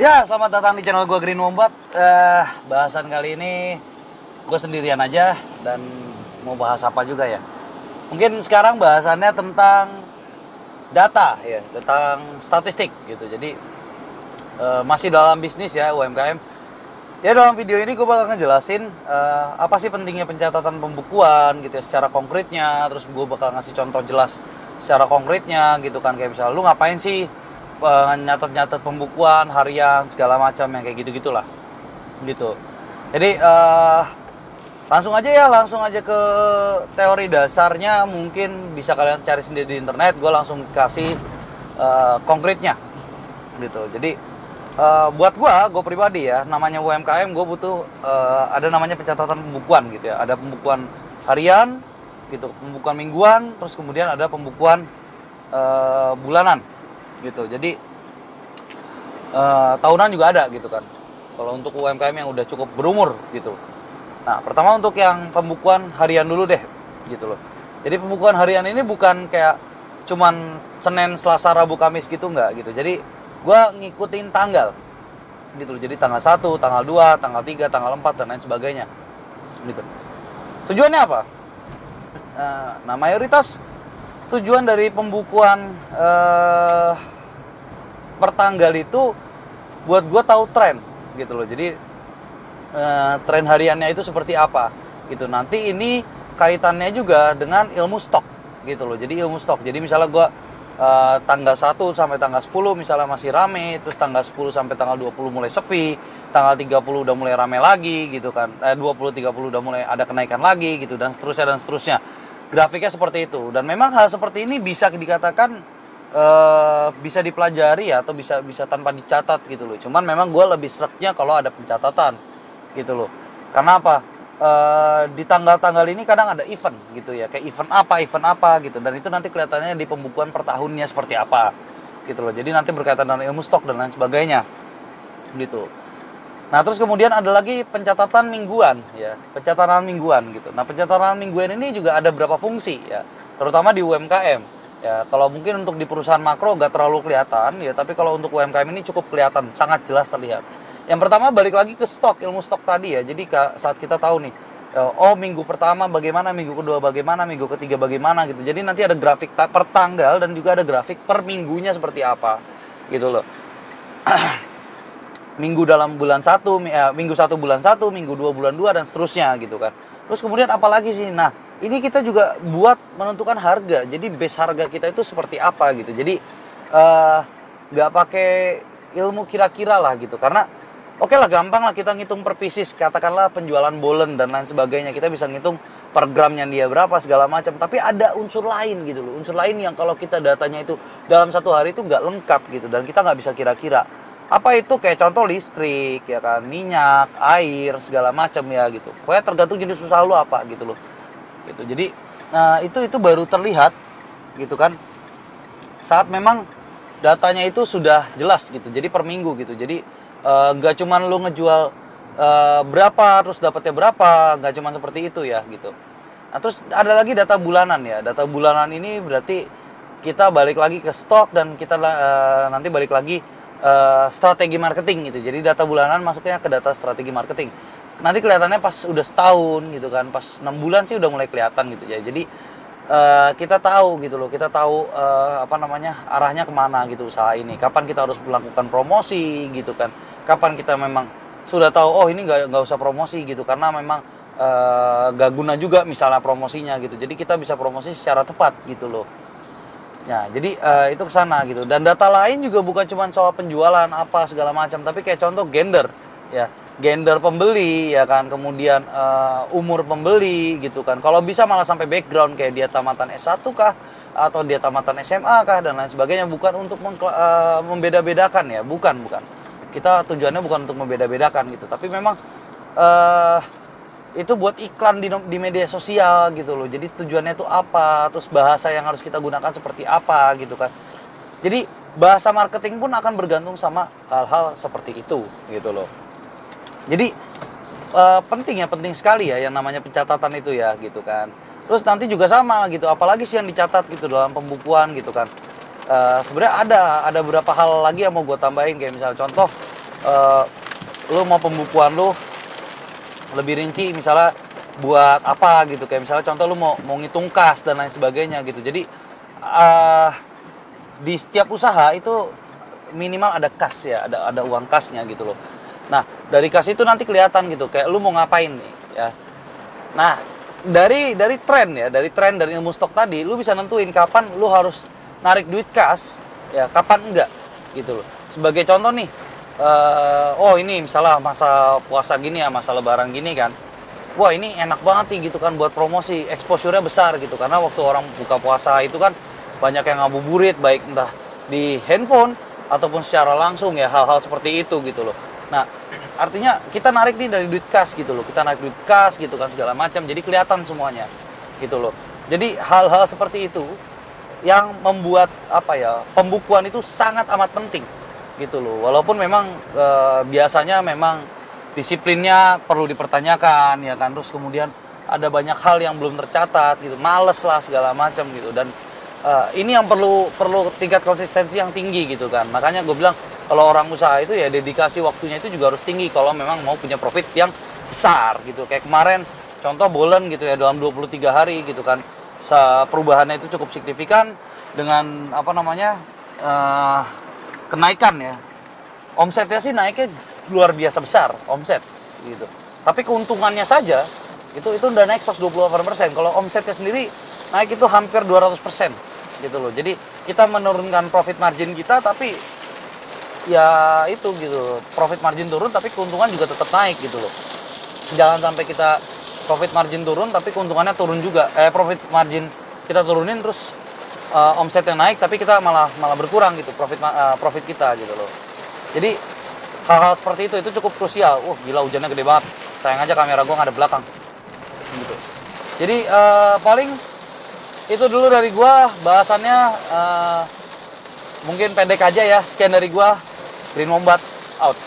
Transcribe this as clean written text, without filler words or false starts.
Ya, selamat datang di channel gue Green Wombat. Bahasan kali ini gue sendirian aja dan mau bahas apa juga ya. Mungkin sekarang bahasannya tentang data ya, tentang statistik gitu. Jadi masih dalam bisnis ya, UMKM. Ya, dalam video ini gue bakal ngejelasin apa sih pentingnya pencatatan pembukuan gitu ya secara konkretnya. Terus gue bakal ngasih contoh jelas secara konkretnya gitu kan. Kayak misalnya lu ngapain sih nyatet-nyatet pembukuan harian segala macam yang kayak gitu-gitulah gitu. Jadi langsung aja ke teori dasarnya, mungkin bisa kalian cari sendiri di internet. Gue langsung kasih konkretnya gitu. Jadi buat gue pribadi ya, namanya UMKM, gue butuh ada namanya pencatatan pembukuan gitu ya. Ada pembukuan harian gitu, pembukuan mingguan, terus kemudian ada pembukuan bulanan gitu. Jadi tahunan juga ada gitu kan, kalau untuk UMKM yang udah cukup berumur gitu. Nah, pertama untuk yang pembukuan harian dulu deh gitu loh. Jadi pembukuan harian ini bukan kayak cuman Senin, Selasa, Rabu, Kamis gitu, enggak gitu. Jadi gua ngikutin tanggal gitu loh. Jadi tanggal 1, tanggal 2, tanggal 3, tanggal 4 dan lain sebagainya gitu. Tujuannya apa? Nah, mayoritas tujuan dari pembukuan per tanggal itu buat gue tahu tren gitu loh. Jadi tren hariannya itu seperti apa gitu. Nanti ini kaitannya juga dengan ilmu stok gitu loh. Jadi ilmu stok. Jadi misalnya gue tanggal 1 sampai tanggal 10 misalnya masih rame, terus tanggal 10 sampai tanggal 20 mulai sepi, tanggal 30 udah mulai rame lagi gitu kan. 20-30 udah mulai ada kenaikan lagi gitu, dan seterusnya. Grafiknya seperti itu. Dan memang hal seperti ini bisa dikatakan bisa dipelajari ya, atau bisa tanpa dicatat gitu loh. Cuman memang gue lebih sreknya kalau ada pencatatan gitu loh. Karena apa? Di tanggal-tanggal ini kadang ada event gitu ya, kayak event apa gitu, dan itu nanti kelihatannya di pembukuan per tahunnya seperti apa gitu loh. Jadi nanti berkaitan dengan ilmu stok dan lain sebagainya gitu. Nah, terus kemudian ada lagi pencatatan mingguan ya, pencatatan mingguan gitu. Nah, pencatatan mingguan ini juga ada beberapa fungsi ya, terutama di UMKM. Ya, kalau mungkin untuk di perusahaan makro nggak terlalu kelihatan ya, tapi kalau untuk UMKM ini cukup kelihatan, sangat jelas terlihat. Yang pertama balik lagi ke stok, ilmu stok tadi ya. Jadi saat kita tahu nih, oh minggu pertama bagaimana, minggu kedua bagaimana, minggu ketiga bagaimana gitu. Jadi nanti ada grafik per tanggal dan juga ada grafik per minggunya seperti apa gitu loh. Minggu dalam bulan 1, minggu 1 bulan 1, minggu 2 bulan 2 dan seterusnya gitu kan. Terus kemudian apalagi sih? Nah, ini kita juga buat menentukan harga. Jadi base harga kita itu seperti apa gitu. Jadi nggak pakai ilmu kira-kira lah gitu. Karena oke lah, gampang lah kita ngitung per pieces. Katakanlah penjualan bolen dan lain sebagainya. Kita bisa ngitung per gramnya dia berapa segala macam. Tapi ada unsur lain gitu loh. Unsur lain yang kalau kita datanya itu dalam satu hari itu nggak lengkap gitu. Dan kita nggak bisa kira-kira. Apa itu? Kayak contoh listrik ya kan, minyak, air, segala macam ya gitu. Pokoknya tergantung jenis usaha lu apa gitu loh. Gitu. Jadi itu baru terlihat gitu kan saat memang datanya itu sudah jelas gitu. Jadi per minggu gitu. Jadi nggak cuman lu ngejual berapa terus dapatnya berapa, nggak cuman seperti itu ya gitu. Nah, terus ada lagi data bulanan ya. Data bulanan ini berarti kita balik lagi ke stok, dan kita nanti balik lagi strategi marketing gitu. Jadi data bulanan masuknya ke data strategi marketing. Nanti kelihatannya pas udah setahun gitu kan, pas 6 bulan sih udah mulai kelihatan gitu ya. Jadi kita tahu gitu loh, kita tahu arahnya kemana gitu usaha ini. Kapan kita harus melakukan promosi gitu kan, kapan kita memang sudah tahu oh ini nggak usah promosi gitu, karena memang nggak guna juga misalnya promosinya gitu. Jadi kita bisa promosi secara tepat gitu loh. Ya, jadi itu kesana gitu. Dan data lain juga bukan cuma soal penjualan apa segala macam, tapi kayak contoh gender ya, gender pembeli ya kan, kemudian umur pembeli gitu kan. Kalau bisa malah sampai background, kayak dia tamatan S1 kah atau dia tamatan SMA kah dan lain sebagainya. Bukan untuk membeda-bedakan ya, bukan. Kita tujuannya bukan untuk membeda-bedakan gitu, tapi memang itu buat iklan di media sosial gitu loh. Jadi tujuannya itu apa, terus bahasa yang harus kita gunakan seperti apa gitu kan. Jadi bahasa marketing pun akan bergantung sama hal-hal seperti itu gitu loh. Jadi penting sekali ya yang namanya pencatatan itu ya gitu kan. Terus nanti juga sama gitu, apalagi sih yang dicatat gitu dalam pembukuan gitu kan. Sebenarnya ada beberapa hal lagi yang mau gue tambahin, kayak misalnya contoh eh, lu mau pembukuan lu lebih rinci, misalnya buat apa gitu, kayak misalnya contoh lu mau ngitung kas dan lain sebagainya gitu. Jadi di setiap usaha itu minimal ada kas ya, ada uang kasnya gitu loh. Nah, dari kas itu nanti kelihatan gitu kayak lu mau ngapain nih ya. Nah, dari tren ya, dari ilmu stok tadi, lu bisa nentuin kapan lu harus narik duit kas ya, kapan enggak gitu loh. Sebagai contoh nih, oh ini misalnya masa puasa gini ya, masa lebaran gini kan, wah ini enak banget nih gitu kan buat promosi, exposure-nya besar gitu, karena waktu orang buka puasa itu kan banyak yang ngabuburit, baik entah di handphone ataupun secara langsung ya, hal-hal seperti itu gitu loh. Nah, artinya kita narik nih dari duit kas gitu loh, kita narik duit kas gitu kan segala macam, jadi kelihatan semuanya gitu loh. Jadi hal-hal seperti itu yang membuat apa ya, pembukuan itu sangat amat penting gitu loh. Walaupun memang biasanya memang disiplinnya perlu dipertanyakan ya kan, terus kemudian ada banyak hal yang belum tercatat gitu, males lah segala macam gitu, dan ini yang perlu tingkat konsistensi yang tinggi gitu kan. Makanya gue bilang kalau orang usaha itu ya dedikasi waktunya itu juga harus tinggi kalau memang mau punya profit yang besar gitu. Kayak kemarin contoh Bolen gitu ya, dalam 23 hari gitu kan, perubahannya itu cukup signifikan dengan apa namanya, kenaikan ya, omsetnya sih naiknya luar biasa besar omset gitu, tapi keuntungannya saja itu udah naik 128%. Kalau omsetnya sendiri naik itu hampir 200% gitu loh. Jadi kita menurunkan profit margin kita, tapi ya itu gitu, profit margin turun tapi keuntungan juga tetap naik gitu loh. Jangan sampai kita profit margin turun tapi keuntungannya turun juga, profit margin kita turunin terus omsetnya naik tapi kita malah berkurang gitu profit kita gitu loh. Jadi hal-hal seperti itu cukup krusial. Gila hujannya gede banget, sayang aja kamera gua nggak ada belakang gitu. Jadi paling itu dulu dari gua bahasannya, mungkin pendek aja ya. Sekian dari gua, Green Wombat out.